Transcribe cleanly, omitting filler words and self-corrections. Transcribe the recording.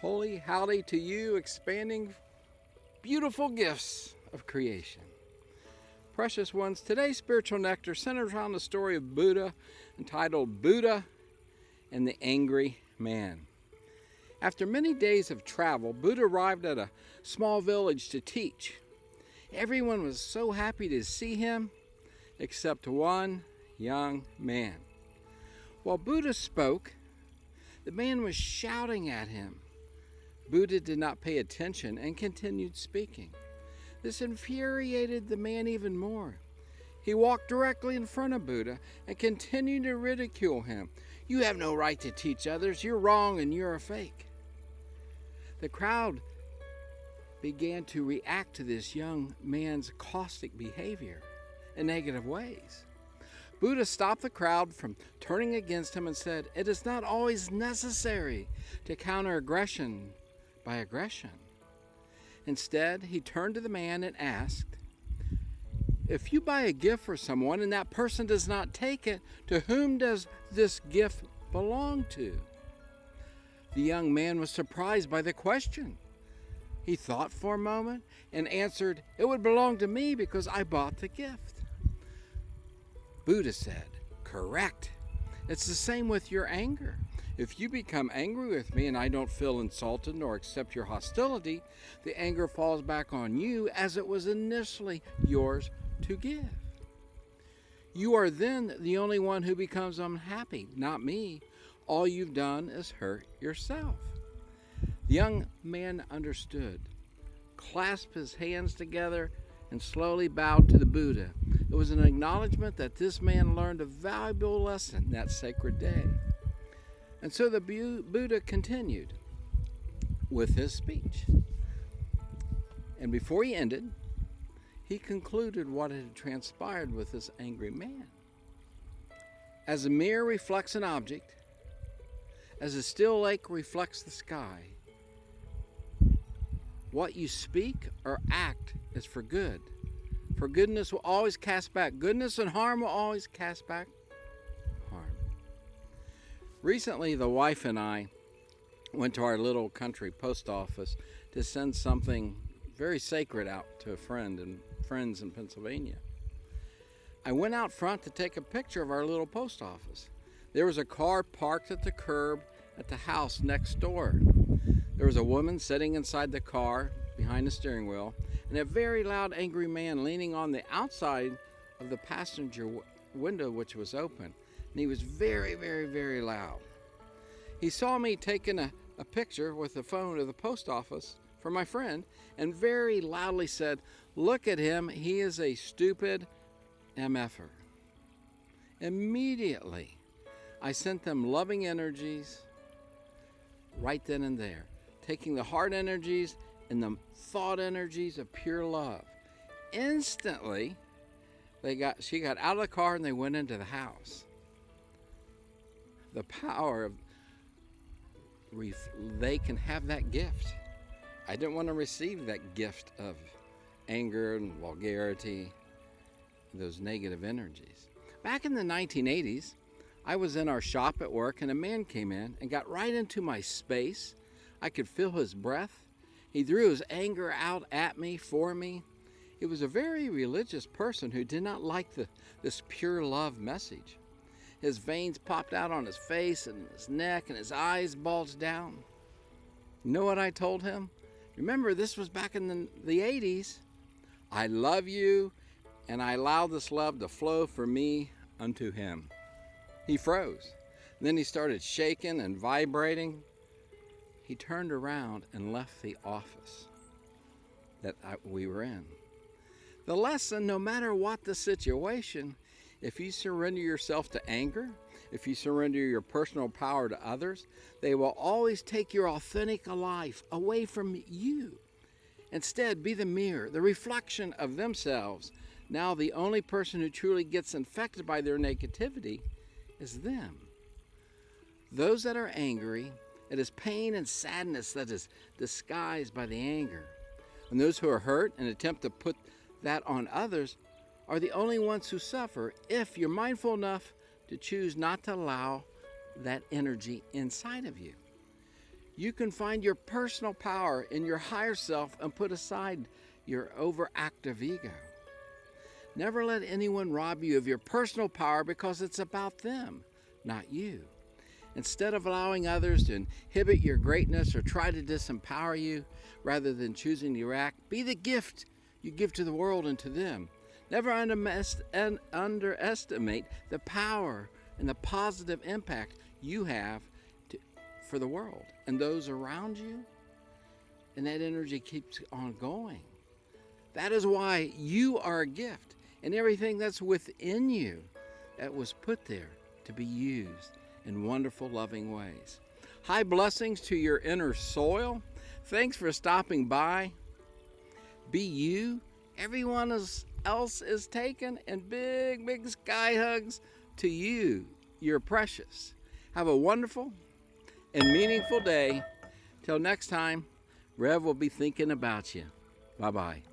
Holy howdy to you, expanding beautiful gifts of creation. Precious ones, today's spiritual nectar centers around the story of Buddha, entitled Buddha and the Angry Man. After many days of travel, Buddha arrived at a small village to teach. Everyone was so happy to see him, except one young man. While Buddha spoke, the man was shouting at him. Buddha did not pay attention and continued speaking. This infuriated the man even more. He walked directly in front of Buddha and continued to ridicule him. "You have no right to teach others. You're wrong and you're a fake." The crowd began to react to this young man's caustic behavior in negative ways. Buddha stopped the crowd from turning against him and said, "It is not always necessary to counter aggression by aggression." Instead, he turned to the man and asked, "If you buy a gift for someone and that person does not take it, to whom does this gift belong to?" The young man was surprised by the question. He thought for a moment and answered, "It would belong to me because I bought the gift." Buddha said, "Correct. It's the same with your anger. If you become angry with me and I don't feel insulted nor accept your hostility, the anger falls back on you as it was initially yours to give. You are then the only one who becomes unhappy, not me. All you've done is hurt yourself." The young man understood, clasped his hands together, and slowly bowed to the Buddha. It was an acknowledgement that this man learned a valuable lesson that sacred day. And so the Buddha continued with his speech. And before he ended, he concluded what had transpired with this angry man. As a mirror reflects an object, as a still lake reflects the sky, what you speak or act is for good. For goodness will always cast back goodness, and harm will always cast back harm. Recently, the wife and I went to our little country post office to send something very sacred out to a friend and friends in Pennsylvania. I went out front to take a picture of our little post office. There was a car parked at the curb at the house next door. There was a woman sitting inside the car behind the steering wheel, and a very loud, angry man leaning on the outside of the passenger window, which was open. And he was very, very, very loud. He saw me taking a picture with the phone of the post office for my friend and very loudly said, "Look at him, he is a stupid MFer." Immediately, I sent them loving energies right then and there, taking the heart energies and the thought energies of pure love. Instantly, she got out of the car and they went into the house. The power of they can have that gift. I didn't want to receive that gift of anger and vulgarity, those negative energies. Back in the 1980s, I was in our shop at work and a man came in and got right into my space. I could feel his breath. He threw his anger out at me, for me. He was a very religious person who did not like this pure love message. His veins popped out on his face and his neck, and his eyes bulged down. You know what I told him? Remember, this was back in the 80s. "I love you, and I allow this love to flow from me unto him." He froze. Then he started shaking and vibrating. He turned around and left the office that we were in. The lesson, no matter what the situation, if you surrender yourself to anger, if you surrender your personal power to others, they will always take your authentic life away from you. Instead, be the mirror, the reflection of themselves. Now the only person who truly gets infected by their negativity is them. Those that are angry, it is pain and sadness that is disguised by the anger. And those who are hurt and attempt to put that on others are the only ones who suffer if you're mindful enough to choose not to allow that energy inside of you. You can find your personal power in your higher self and put aside your overactive ego. Never let anyone rob you of your personal power because it's about them, not you. Instead of allowing others to inhibit your greatness or try to disempower you, rather than choosing to react, be the gift you give to the world and to them. Never underestimate the power and the positive impact you have for the world and those around you. And that energy keeps on going. That is why you are a gift, and everything that's within you that was put there to be used in wonderful, loving ways. High blessings to your inner soil. Thanks for stopping by. Be you. Everyone else is taken, and big, big sky hugs to you. You're precious. Have a wonderful and meaningful day. Till next time, Rev will be thinking about you. Bye-bye.